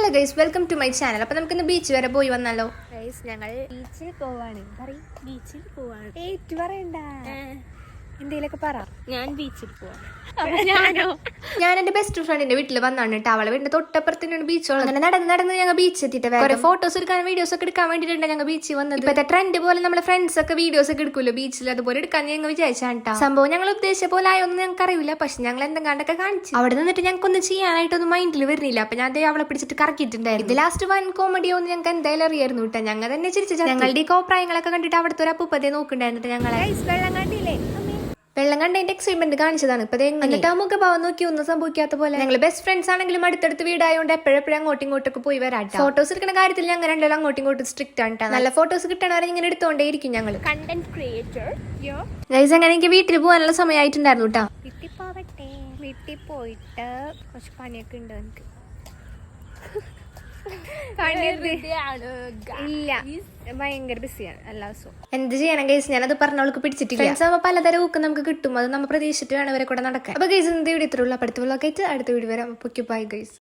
Hello guys, welcome to my channel. അപ്പൊ നമുക്കിന്ന് beach വരെ പോയി വന്നാലോ? ഗൈസ്, ഞങ്ങൾ ബീച്ചിൽ പോവാണ്. ബീച്ചിൽ പോവാണ്. ഏറ്റു പറയണ്ട, എന്തേലൊക്കെ പറ. ഞാൻ ബീച്ചിൽ പോവാം. ഞാൻ എന്റെ ബെസ്റ്റ് ഫ്രണ്ടിന്റെ വീട്ടിൽ വന്നാണ് കേട്ടോ. അവളെ വീടിന്റെ തൊട്ടപ്പുറത്തിനാണ് ബീച്ചോളം. അങ്ങനെ നടന്ന് ഞങ്ങൾ ബീച്ച് എത്തിയിട്ട് കുറെ ഫോട്ടോസ് എടുക്കാൻ വീഡിയോസ് ഒക്കെ എടുക്കാൻ വേണ്ടിയിട്ടുണ്ട് ഞങ്ങൾ ബീച്ചിൽ വന്നത്. ഇപ്പത്തെ ട്രെൻഡ് പോലെ നമ്മളെ ഫ്രണ്ട്സ് ഒക്കെ വീഡിയോസ് ഒക്കെ എടുക്കുമല്ലോ ബീച്ചിൽ, അതുപോലെ എടുക്കാൻ ഞങ്ങൾ വിചാരിച്ചാണ് കേട്ടോ. സംഭവം ഞങ്ങൾ ഉദ്ദേശിച്ച പോലെ ആയൊന്നും ഞങ്ങൾക്ക് അറിയില്ല, പക്ഷെ ഞങ്ങൾ എന്തെങ്കിലൊക്കെ കാണിച്ചു. അവിടെ നിന്നിട്ട് ഞങ്ങൾക്കൊന്നും ചെയ്യാനായിട്ടൊന്നും മൈൻഡിൽ വരുന്നില്ല. അപ്പൊ ഞാൻ അവളെ പിടിച്ചിട്ട് കറക്കിയിട്ടുണ്ടായിരുന്നു. ഇത് ലാസ്റ്റ് വൺ കോമഡി ഒന്നും ഞങ്ങൾക്ക് എന്തായാലും അറിയായിരുന്നു കേട്ടോ. ഞങ്ങൾ തന്നെ ചിരിച്ചു. ഞങ്ങളുടെ ഈ കോപ്രായങ്ങളൊക്കെ കണ്ടിട്ട് അവിടുത്തെ ഒരു അപ്പൂപ്പതേ നോക്കുന്നുണ്ടായിരുന്നു ഞങ്ങളെ. വെള്ളം കണ്ടതിന്റെ എക്സൈറ്റ്മെന്റ് കാണിച്ചതാണ്. ഇപ്പൊ എന്നിട്ട് ആ മുഖഭാവം നോക്കി ഒന്നും സംഭവിക്കാത്ത പോലെ. ഞങ്ങൾ ബെസ്റ്റ് ഫ്രണ്ട്സ് ആണെങ്കിലും അടുത്തടുത്ത് വീടായതുകൊണ്ട് എപ്പോഴെപ്പോഴും അങ്ങോട്ടും ഇങ്ങോട്ടൊക്കെ പോയി വരാം. ഫോട്ടോസ് എടുക്കുന്ന കാര്യത്തിൽ ഞങ്ങൾ രണ്ടെല്ലാം അങ്ങോട്ടും ഇങ്ങോട്ടും സ്ട്രിക്റ്റ് ആണ്. നല്ല ഫോട്ടോസ് കിട്ടണവരെ ഇങ്ങനെ എടുത്തോണ്ടേയിരിക്കും ഞങ്ങൾ. Content creator. ഗൈസ്, അങ്ങനെ എനിക്ക് വീട്ടിൽ പോകാനുള്ള സമയമായിട്ടുണ്ടായിരുന്നു കേട്ടോ. വീട്ടിൽ പോവട്ടെ. വീട്ടിൽ പോയിട്ട് കുറച്ച് പണിയൊക്കെ ഉണ്ട് എനിക്ക്. ഇല്ല, ഭയങ്കര ബിസിയാണ് എല്ലാ ദിവസവും. എന്ത് ചെയ്യണം ഗൈസ്, ഞാനത് പറഞ്ഞവൾക്ക് പിടിച്ചിട്ടില്ല. ഫ്രണ്ട്സ് ആവുമ്പോൾ പലതരം ഊക്ക് നമുക്ക് കിട്ടും. അത് നമ്മൾ പ്രതീക്ഷിച്ചിട്ട് വേണം ഇവരെ കൂടെ നടക്കാൻ. അപ്പൊ ഗൈസ്, എന്ത് വീഡിയോ ഇത്രയുള്ളൂ. അടുത്ത വീഡിയോ ആയിട്ട് അടുത്ത വീഡിയോ വരാം. Bye guys.